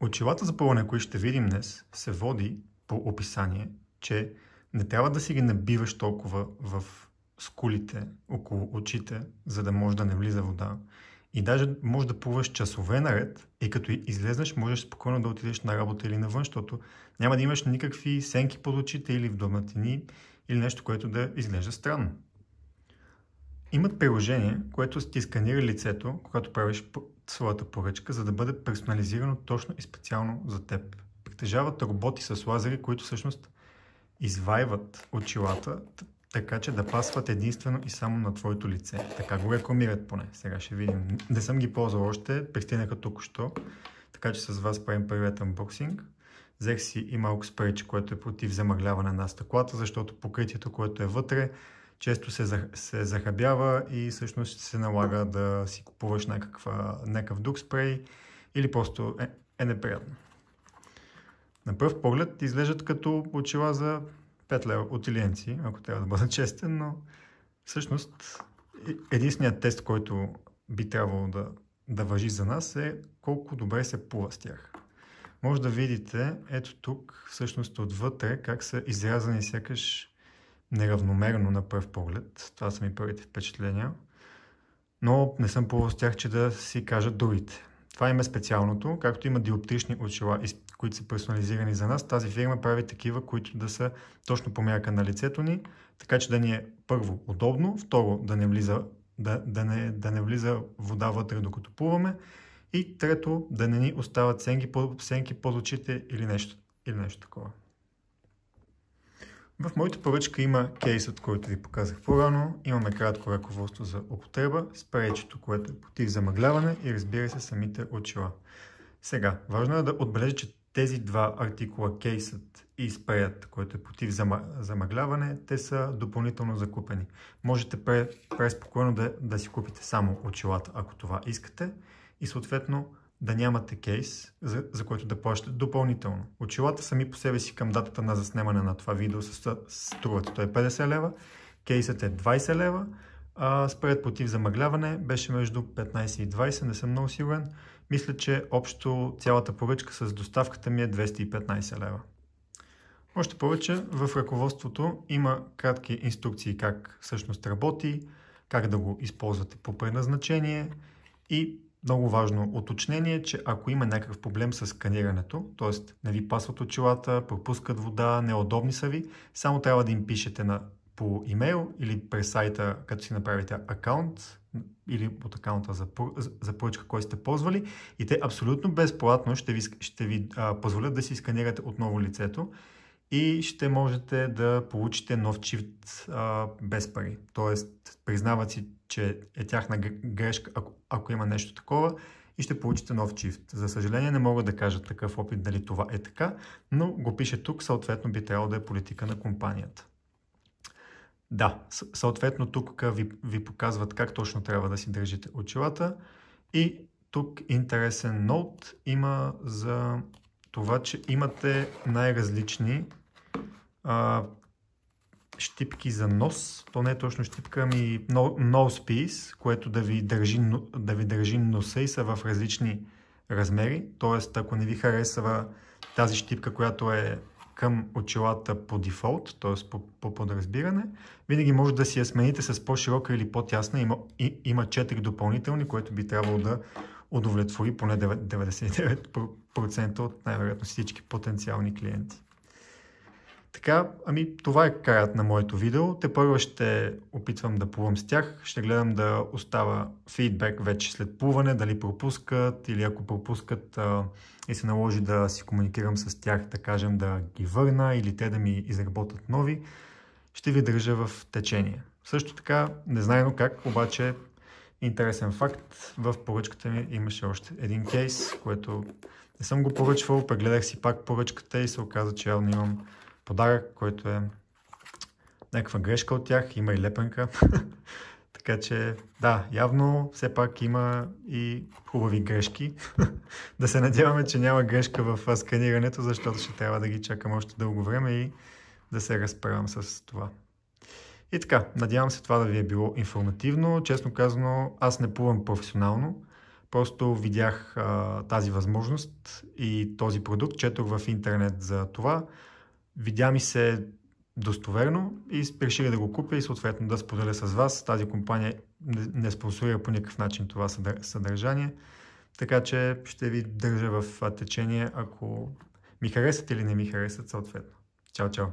Очилата за пълване, които ще видим днес, се води по описание, че не трябва да си ги набиваш толкова в скулите, около очите, за да може да не влиза вода. И даже може да плуваш часове наред и като излезнеш, можеш спокойно да отидеш на работа или навън, защото няма да имаш никакви сенки под очите или в доматини или нещо, което да изглежда странно. Имат приложение, което ти сканира лицето, когато правиш своята поръчка, за да бъде персонализирано точно и специално за теб. Притежават роботи с лазери, които всъщност извайват очилата, така че да пасват единствено и само на твоето лице. Така го рекламират поне. Сега ще видим. Не съм ги ползвал още, пристигнаха току-що, така че с вас правим първият анбоксинг. Взех си и малко спрейче, което е против замъгляване на стъклата, защото покритието, което е вътре, често се захабява и всъщност се налага да си купуваш някакъв друг спрей или просто е неприятно. На пръв поглед изглеждат като очила за 5 лева от Илиенци, ако трябва да бъда честен, но всъщност единственият тест, който би трябвало да важи за нас е колко добре се плува с тях. Може да видите ето тук всъщност отвътре как са изрязани сякаш неравномерно на пръв поглед. Това са ми първите впечатления. Но не съм плувал с тях, че да си кажат другите. Това им е специалното. Както има диоптрични очила, които са персонализирани за нас, тази фирма прави такива, които да са точно по мярка на лицето ни, така че да ни е първо удобно, второ да не влиза вода вътре докато плуваме и трето да не ни остават сенки под очите или нещо такова. В моята поръчка има кейсът, който ви показах по-рано. Имаме кратко ръководство за употреба, спрейчето, което е против замъгляване и разбира се самите очила. Сега, важно е да отбележа, че тези два артикула, кейсът и спреят, който е против замъгляване, те са допълнително закупени. Можете преспокойно да си купите само очилата, ако това искате и съответно да нямате кейс, за който да плащате допълнително. Очилата сами по себе си към датата на заснемане на това видео струват 150 лева, кейсът е 20 лева, а спред против замъгляване беше между 15 и 20, не съм много сигурен. Мисля, че общо цялата поръчка с доставката ми е 215 лева. Още повече, в ръководството има кратки инструкции как всъщност работи, как да го използвате по предназначение и много важно уточнение, че ако има някакъв проблем с сканирането, т.е. не ви пасват очилата, пропускат вода, неудобни са ви, само трябва да им пишете по имейл или през сайта, като си направите акаунт или от акаунта за поръчка, който сте ползвали и те абсолютно безплатно ще ви позволят да си сканирате отново лицето и ще можете да получите нов чифт без пари. Тоест, признават си, че е тяхна грешка, ако има нещо такова и ще получите нов чифт. За съжаление не мога да кажа такъв опит дали това е така, но го пише тук, съответно би трябвало да е политика на компанията. Да, съответно тук ви показват как точно трябва да си държите очилата и тук интересен ноут има за това, че имате най-различни щипки за нос. То не е точно щипка, ами nose piece, което да ви държи носа и са в различни размери. Тоест, ако не ви харесва тази щипка, която е към очилата по дефолт, т.е. по подразбиране, винаги може да си я смените с по-широка или по-тясна. Има 4 допълнителни, което би трябвало да удовлетвори поне 99% от най-вероятно всички потенциални клиенти. Така, това е краят на моето видео. Тепърва ще опитвам да плувам с тях. Ще гледам да остава фидбек вече след плуване, дали пропускат или ако пропускат и се наложи да си комуникирам с тях, да кажем да ги върна или те да ми изработят нови. Ще ви държа в течение. Също така, незнайно как, обаче интересен факт, в поръчката ми имаше още един кейс, което не съм го поръчвал, прегледах си пак поръчката и се оказа, че явно имам подарък, който е някаква грешка от тях, има и лепенка. Така че, да, явно все пак има и хубави грешки. Да се надяваме, че няма грешка в сканирането, защото ще трябва да ги чакам още дълго време и да се разправям с това. И така, надявам се това да ви е било информативно. Честно казано, аз не плувам професионално. Просто видях тази възможност и този продукт, четох в интернет за това. Видя ми се достоверно и реших да го купя и съответно да споделя с вас. Тази компания не спонсорира по никакъв начин това съдържание, така че ще ви държа в течение, ако ми харесат или не ми харесат съответно. Чао, чао!